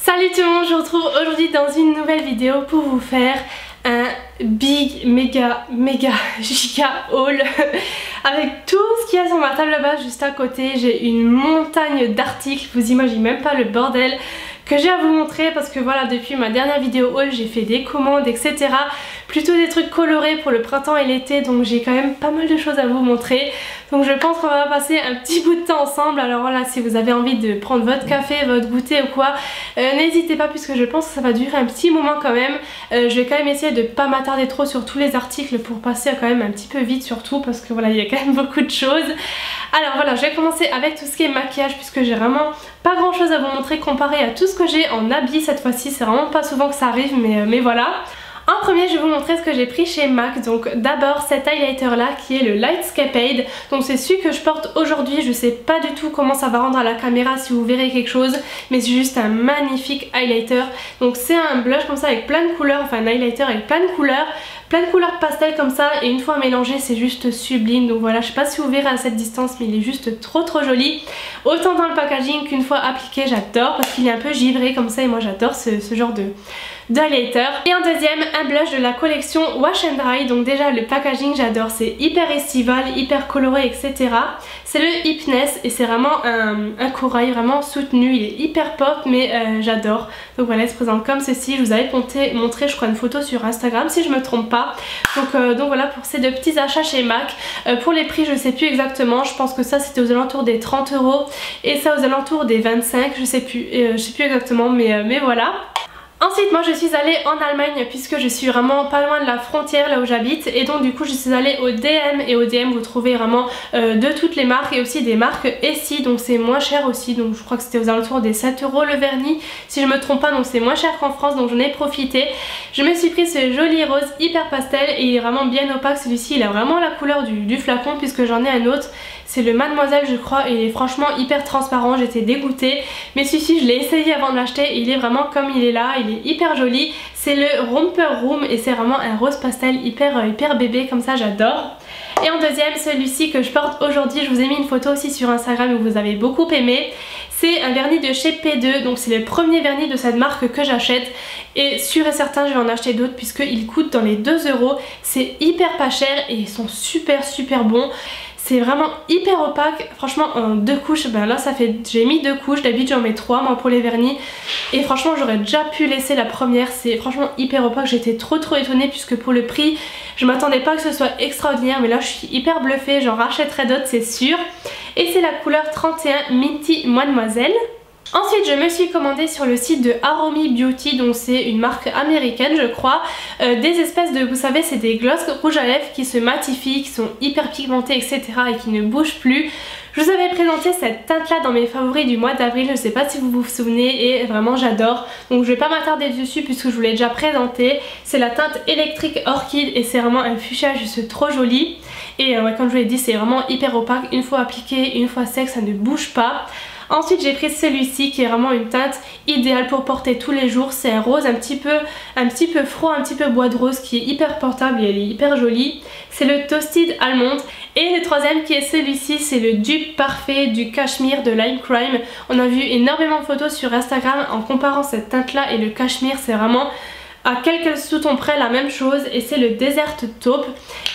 Salut tout le monde, je vous retrouve aujourd'hui dans une nouvelle vidéo pour vous faire un méga giga haul avec tout ce qu'il y a sur ma table là-bas juste à côté. J'ai une montagne d'articles, vous imaginez même pas le bordel que j'ai à vous montrer parce que voilà, depuis ma dernière vidéo haul j'ai fait des commandes etc, plutôt des trucs colorés pour le printemps et l'été, donc j'ai quand même pas mal de choses à vous montrer. Donc je pense qu'on va passer un petit bout de temps ensemble. Alors voilà, si vous avez envie de prendre votre café, votre goûter ou quoi, n'hésitez pas puisque je pense que ça va durer un petit moment quand même. Je vais quand même essayer de pas m'attarder trop sur tous les articles pour passer quand même un petit peu vite surtout parce que voilà, il y a quand même beaucoup de choses. Alors voilà, je vais commencer avec tout ce qui est maquillage puisque j'ai vraiment pas grand chose à vous montrer comparé à tout ce que j'ai en habits cette fois-ci. C'est vraiment pas souvent que ça arrive mais voilà. En premier je vais vous montrer ce que j'ai pris chez MAC. Donc d'abord cet highlighter là qui est le Lightscape Aid. Donc c'est celui que je porte aujourd'hui. Je sais pas du tout comment ça va rendre à la caméra si vous verrez quelque chose, mais c'est juste un magnifique highlighter. Donc c'est un blush comme ça avec plein de couleurs, enfin un highlighter avec plein de couleurs pastel comme ça, et une fois mélangé c'est juste sublime. Donc voilà, je sais pas si vous verrez à cette distance mais il est juste trop joli. Autant dans le packaging qu'une fois appliqué, j'adore parce qu'il est un peu givré comme ça et moi j'adore ce genre de highlighter. Et en deuxième, un blush de la collection Wash and Dry. Donc déjà le packaging j'adore, c'est hyper estival, hyper coloré etc. C'est le Hypness et c'est vraiment un corail vraiment soutenu, il est hyper pop mais j'adore. Donc voilà, il se présente comme ceci. Je vous avais montré je crois une photo sur Instagram si je me trompe pas. Donc voilà pour ces deux petits achats chez MAC. Pour les prix je sais plus exactement, je pense que ça c'était aux alentours des 30 € et ça aux alentours des 25, je sais plus exactement mais voilà. Ensuite moi je suis allée en Allemagne puisque je suis vraiment pas loin de la frontière là où j'habite, et donc du coup je suis allée au DM, et au DM vous trouvez vraiment de toutes les marques et aussi des marques Essie, donc c'est moins cher aussi. Donc je crois que c'était aux alentours des 7 € le vernis si je me trompe pas, donc c'est moins cher qu'en France, donc j'en ai profité. Je me suis pris ce joli rose hyper pastel et il est vraiment bien opaque. Celui-ci il a vraiment la couleur du flacon puisque j'en ai un autre, c'est le Mademoiselle je crois, et il est franchement hyper transparent, j'étais dégoûtée. Mais celui-ci je l'ai essayé avant de l'acheter et il est vraiment comme il est là, il est hyper joli. C'est le Romper Room et c'est vraiment un rose pastel hyper bébé comme ça, j'adore. Et en deuxième, celui-ci que je porte aujourd'hui, je vous ai mis une photo aussi sur Instagram où vous avez beaucoup aimé. C'est un vernis de chez P2, donc c'est le premier vernis de cette marque que j'achète. Et sûr et certain je vais en acheter d'autres puisqu'ils coûtent dans les 2 €. C'est hyper pas cher et ils sont super bons. C'est vraiment hyper opaque, franchement en 2 couches, ben là ça fait, j'ai mis 2 couches, d'habitude j'en mets 3 moi pour les vernis. Et franchement j'aurais déjà pu laisser la première, c'est franchement hyper opaque, j'étais trop étonnée puisque pour le prix je m'attendais pas que ce soit extraordinaire, mais là je suis hyper bluffée, j'en rachèterai d'autres c'est sûr. Et c'est la couleur 31 Minty Mademoiselle. Ensuite je me suis commandé sur le site de Aromi Beauty, donc c'est une marque américaine je crois, des espèces de, vous savez c'est des gloss rouges à lèvres qui se matifient, qui sont hyper pigmentés etc et qui ne bougent plus. Je vous avais présenté cette teinte là dans mes favoris du mois d'avril, je sais pas si vous vous souvenez, et vraiment j'adore. Donc je vais pas m'attarder dessus puisque je vous l'ai déjà présenté. C'est la teinte électrique orchide et c'est vraiment un fuchsia juste trop joli. Et ouais, comme je vous l'ai dit c'est vraiment hyper opaque, une fois appliqué, une fois sec ça ne bouge pas. Ensuite j'ai pris celui-ci qui est vraiment une teinte idéale pour porter tous les jours. C'est un rose un petit peu froid, un petit peu bois de rose qui est hyper portable et elle est hyper jolie. C'est le Toasted Almond. Et le troisième qui est celui-ci, c'est le dupe parfait du cachemire de Lime Crime. On a vu énormément de photos sur Instagram en comparant cette teinte là et le cachemire, c'est vraiment à quelques sous-tons près la même chose, et c'est le Desert Taupe.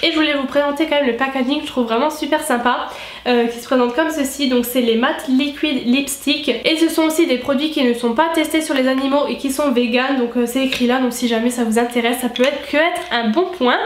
Et je voulais vous présenter quand même le packaging, je trouve vraiment super sympa, qui se présente comme ceci. Donc c'est les Matte Liquid Lipstick et ce sont aussi des produits qui ne sont pas testés sur les animaux et qui sont vegan, donc c'est écrit là, donc si jamais ça vous intéresse ça peut être un bon point.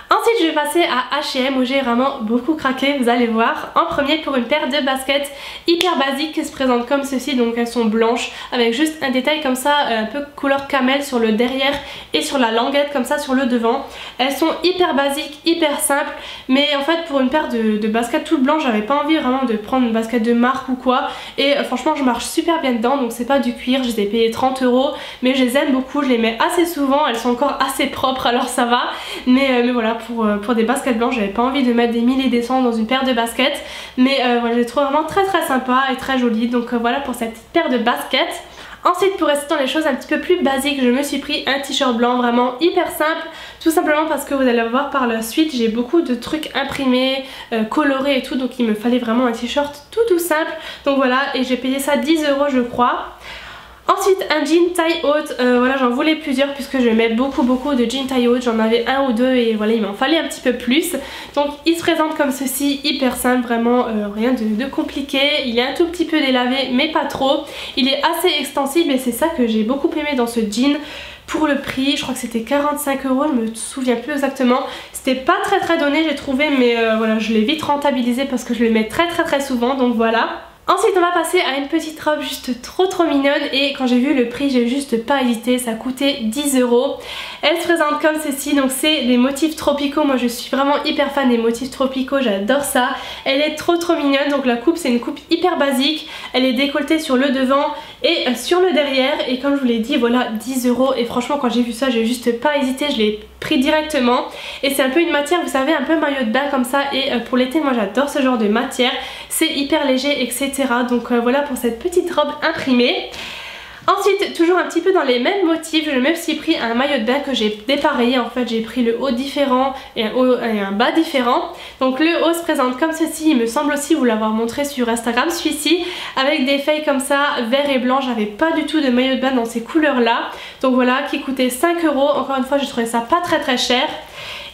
Ensuite je vais passer à H&M où j'ai vraiment beaucoup craqué, vous allez voir. En premier pour une paire de baskets hyper basiques qui se présentent comme ceci, donc elles sont blanches avec juste un détail comme ça un peu couleur camel sur le derrière et sur la languette comme ça sur le devant. Elles sont hyper basiques, hyper simples, mais en fait pour une paire de baskets toutes blanches j'avais pas envie vraiment de prendre une basket de marque ou quoi, et franchement je marche super bien dedans. Donc c'est pas du cuir, je les ai payées 30 € mais je les aime beaucoup, je les mets assez souvent, elles sont encore assez propres alors ça va, mais voilà, pour des baskets blanches j'avais pas envie de mettre des 1000 et des cents dans une paire de baskets, mais voilà, je les trouve vraiment très sympa et très jolie. Donc voilà pour cette petite paire de baskets. Ensuite pour rester dans les choses un petit peu plus basiques, je me suis pris un t-shirt blanc vraiment hyper simple, tout simplement parce que vous allez voir par la suite j'ai beaucoup de trucs imprimés, colorés et tout, donc il me fallait vraiment un t-shirt tout simple. Donc voilà, et j'ai payé ça 10 € je crois. Ensuite un jean taille haute, voilà j'en voulais plusieurs puisque je mets beaucoup de jeans taille haute, j'en avais un ou deux et voilà il m'en fallait un petit peu plus. Donc il se présente comme ceci, hyper simple, vraiment rien de compliqué, il est un tout petit peu délavé mais pas trop, il est assez extensible et c'est ça que j'ai beaucoup aimé dans ce jean. Pour le prix, je crois que c'était 45 €, je me souviens plus exactement. C'était pas très donné j'ai trouvé mais voilà je l'ai vite rentabilisé parce que je le mets très souvent donc voilà. Ensuite on va passer à une petite robe juste trop mignonne et quand j'ai vu le prix j'ai juste pas hésité, ça coûtait 10 €. Elle se présente comme ceci, donc c'est des motifs tropicaux, moi je suis vraiment hyper fan des motifs tropicaux, j'adore ça. Elle est trop mignonne, donc la coupe c'est une coupe hyper basique, elle est décolletée sur le devant et sur le derrière et comme je vous l'ai dit voilà 10 € et franchement quand j'ai vu ça j'ai juste pas hésité, je l'ai pris directement et c'est un peu une matière vous savez un peu maillot de bain comme ça et pour l'été moi j'adore ce genre de matière, c'est hyper léger etc. Donc voilà pour cette petite robe imprimée. Ensuite toujours un petit peu dans les mêmes motifs, je me suis pris un maillot de bain que j'ai dépareillé, en fait j'ai pris le haut différent et un haut et un bas différent. Donc le haut se présente comme ceci, il me semble aussi vous l'avoir montré sur Instagram celui-ci, avec des feuilles comme ça vert et blanc, j'avais pas du tout de maillot de bain dans ces couleurs là. Donc voilà qui coûtait 5 €, encore une fois j'ai trouvé ça pas très cher.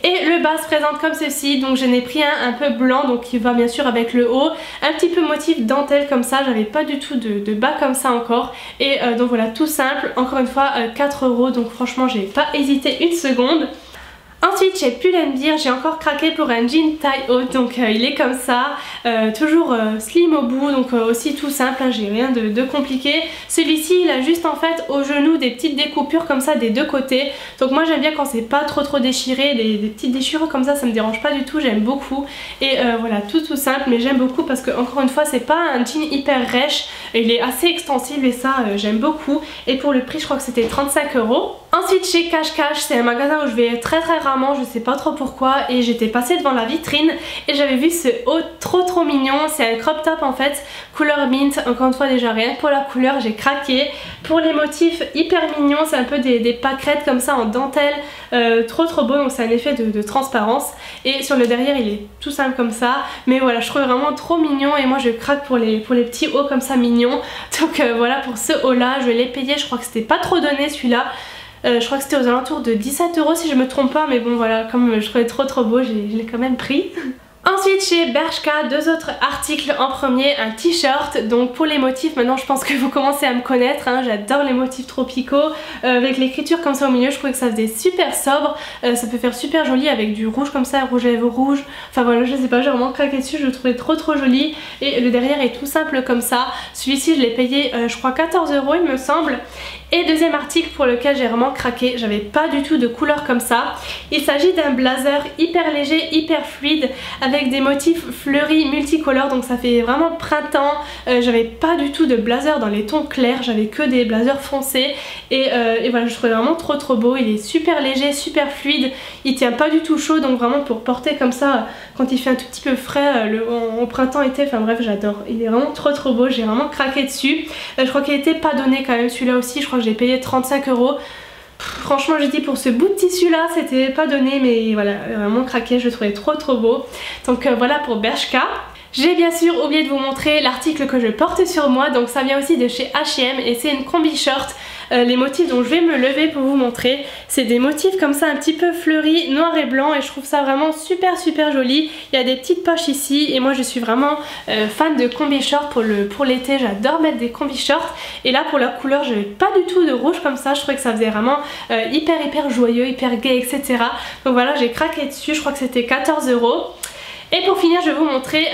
Et le bas se présente comme ceci, donc j'en ai pris un peu blanc donc qui va bien sûr avec le haut, un petit peu motif dentelle comme ça, j'avais pas du tout de bas comme ça encore et donc voilà tout simple, encore une fois 4 € donc franchement j'ai pas hésité une seconde. Ensuite chez Pull&Bear j'ai encore craqué pour un jean taille haute, donc il est comme ça, toujours slim au bout, donc aussi tout simple, hein, j'ai rien de compliqué. Celui-ci il a juste en fait au genou des petites découpures comme ça des deux côtés, donc moi j'aime bien quand c'est pas trop déchiré, des petites déchirures comme ça me dérange pas du tout, j'aime beaucoup. Et voilà tout simple mais j'aime beaucoup parce que encore une fois c'est pas un jean hyper rêche, il est assez extensible et ça j'aime beaucoup et pour le prix je crois que c'était 35 €. Ensuite chez Cash Cash, c'est un magasin où je vais très rarement, je sais pas trop pourquoi, et j'étais passée devant la vitrine et j'avais vu ce haut trop mignon, c'est un crop top en fait, couleur mint, encore une fois déjà rien que pour la couleur j'ai craqué. Pour les motifs hyper mignons, c'est un peu des pâquerettes comme ça en dentelle, trop beau, donc c'est un effet de transparence et sur le derrière il est tout simple comme ça, mais voilà je trouve vraiment trop mignon et moi je craque pour les petits hauts comme ça mignons, donc voilà pour ce haut là, je l'ai payé, je crois que c'était pas trop donné celui-là. Je crois que c'était aux alentours de 17 € si je me trompe pas, mais bon voilà, comme je trouvais trop beau, je l'ai quand même pris. Ensuite chez Bershka, deux autres articles. En premier un t-shirt, donc pour les motifs maintenant je pense que vous commencez à me connaître, hein, j'adore les motifs tropicaux, avec l'écriture comme ça au milieu, je trouvais que ça faisait super sobre, ça peut faire super joli avec du rouge comme ça, rouge à lèvres rouge, enfin voilà je sais pas, j'ai vraiment craqué dessus, je le trouvais trop joli et le derrière est tout simple comme ça. Celui-ci je l'ai payé je crois 14 € il me semble. Et deuxième article pour lequel j'ai vraiment craqué, j'avais pas du tout de couleur comme ça. Il s'agit d'un blazer hyper léger, hyper fluide, avec des motifs fleuris multicolores, donc ça fait vraiment printemps. J'avais pas du tout de blazer dans les tons clairs, j'avais que des blazers foncés. Et voilà, je trouvais vraiment trop beau, il est super léger, super fluide, il tient pas du tout chaud, donc vraiment pour porter comme ça quand il fait un tout petit peu frais au printemps, été, enfin bref j'adore. Il est vraiment trop beau, j'ai vraiment craqué dessus. Je crois qu'il était pas donné quand même celui-là aussi, je crois que j'ai payé 35 €. Franchement j'ai dit pour ce bout de tissu là c'était pas donné, mais voilà vraiment craqué, je le trouvais trop beau. Donc voilà pour Bershka. J'ai bien sûr oublié de vous montrer l'article que je porte sur moi, donc ça vient aussi de chez H&M et c'est une combi short. Les motifs dont je vais me lever pour vous montrer, c'est des motifs comme ça un petit peu fleuris, noir et blanc, et je trouve ça vraiment super joli. Il y a des petites poches ici et moi je suis vraiment fan de combi short pour l'été, j'adore mettre des combi shorts. Et là pour la couleur j'avais pas du tout de rouge comme ça, je trouvais que ça faisait vraiment hyper joyeux, hyper gay etc. Donc voilà j'ai craqué dessus, je crois que c'était 14 €. Et pour finir je vais vous montrer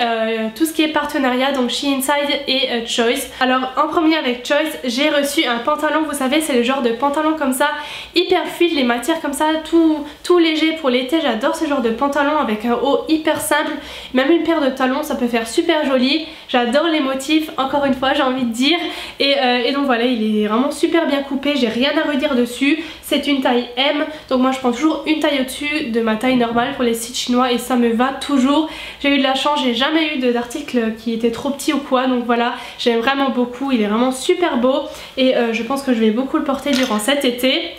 tout ce qui est partenariat, donc Shein-Side et Choice. Alors en premier avec Choice j'ai reçu un pantalon, vous savez c'est le genre de pantalon comme ça hyper fluide, les matières comme ça tout léger pour l'été, j'adore ce genre de pantalon avec un haut hyper simple, même une paire de talons ça peut faire super joli, j'adore les motifs encore une fois j'ai envie de dire et donc voilà il est vraiment super bien coupé, j'ai rien à redire dessus, c'est une taille M donc moi je prends toujours une taille au-dessus de ma taille normale pour les sites chinois et ça me va toujours. J'ai eu de la chance, j'ai jamais eu d'article qui était trop petit ou quoi, donc voilà j'aime vraiment beaucoup, il est vraiment super beau et je pense que je vais beaucoup le porter durant cet été.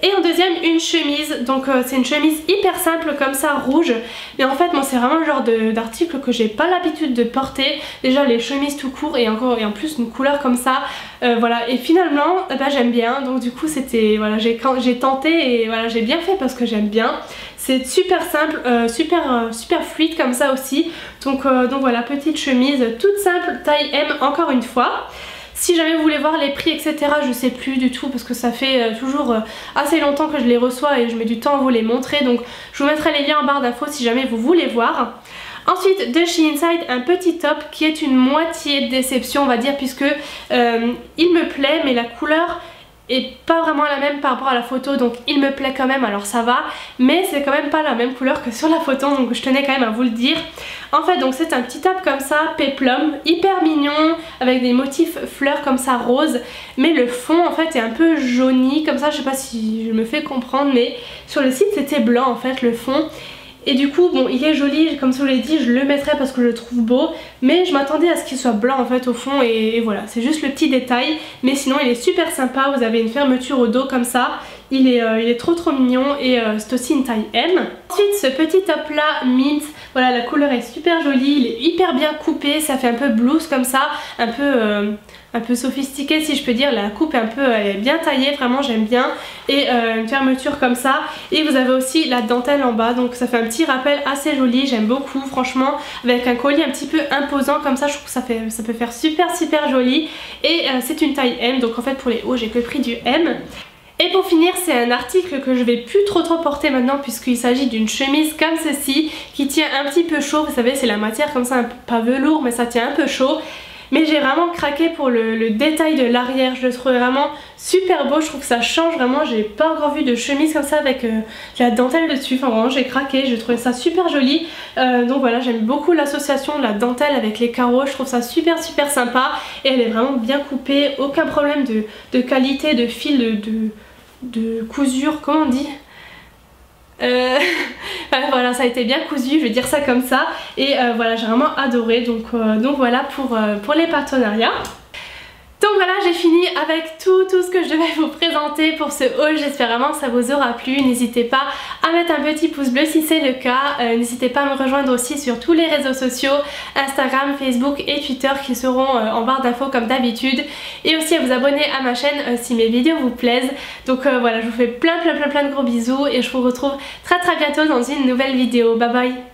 Et en deuxième, une chemise. Donc c'est une chemise hyper simple comme ça, rouge. Mais en fait moi c'est vraiment le genre d'article que j'ai pas l'habitude de porter. Déjà les chemises tout court et en plus une couleur comme ça. Voilà, et finalement j'aime bien. Donc du coup c'était, voilà, j'ai tenté et voilà, j'ai bien fait parce que j'aime bien. C'est super simple, super fluide comme ça aussi. Donc voilà, petite chemise toute simple, taille M encore une fois. Si jamais vous voulez voir les prix etc, je sais plus du tout parce que ça fait toujours assez longtemps que je les reçois et je mets du temps à vous les montrer. Donc je vous mettrai les liens en barre d'infos si jamais vous voulez voir. Ensuite de chez Inside, un petit top qui est une moitié de déception on va dire, puisque il me plaît mais la couleur est pas vraiment la même par rapport à la photo, donc il me plaît quand même, alors ça va, mais c'est quand même pas la même couleur que sur la photo, donc je tenais quand même à vous le dire. En fait donc c'est un petit top comme ça, péplum, hyper mignon, avec des motifs fleurs comme ça rose, mais le fond en fait est un peu jauni comme ça, je sais pas si je me fais comprendre, mais sur le site c'était blanc en fait le fond. Et du coup bon il est joli, comme je vous l'ai dit, je le mettrai parce que je le trouve beau, mais je m'attendais à ce qu'il soit blanc en fait au fond et voilà, c'est juste le petit détail, mais sinon il est super sympa, vous avez une fermeture au dos comme ça, il est trop mignon et c'est aussi une taille M. Ensuite ce petit top là mint, voilà la couleur est super jolie, il est hyper bien coupé, ça fait un peu blouse comme ça, un peu sophistiqué si je peux dire, la coupe elle est bien taillée, vraiment j'aime bien, et une fermeture comme ça, et vous avez aussi la dentelle en bas, donc ça fait un petit rappel assez joli, j'aime beaucoup franchement, avec un collier un petit peu imposant comme ça, je trouve que ça peut faire super joli, et c'est une taille M, donc en fait pour les hauts j'ai que pris du M. Et pour finir, c'est un article que je vais plus trop porter maintenant puisqu'il s'agit d'une chemise comme ceci qui tient un petit peu chaud, vous savez c'est la matière comme ça, pas velours mais ça tient un peu chaud. Mais j'ai vraiment craqué pour le détail de l'arrière, je le trouve vraiment super beau, je trouve que ça change vraiment, j'ai pas encore vu de chemise comme ça avec la dentelle dessus, enfin vraiment j'ai craqué, j'ai trouvé ça super joli. Donc voilà, j'aime beaucoup l'association de la dentelle avec les carreaux, je trouve ça super sympa et elle est vraiment bien coupée, aucun problème de qualité, de fil, de cousure, comment on dit voilà, ça a été bien cousu, je vais dire ça comme ça, et voilà, j'ai vraiment adoré, donc voilà pour les partenariats. Donc voilà, j'ai fini avec tout ce que je devais vous présenter pour ce haul, j'espère vraiment que ça vous aura plu. N'hésitez pas à mettre un petit pouce bleu si c'est le cas, n'hésitez pas à me rejoindre aussi sur tous les réseaux sociaux, Instagram, Facebook et Twitter qui seront en barre d'infos comme d'habitude, et aussi à vous abonner à ma chaîne si mes vidéos vous plaisent. Donc voilà, je vous fais plein de gros bisous et je vous retrouve très bientôt dans une nouvelle vidéo, bye bye.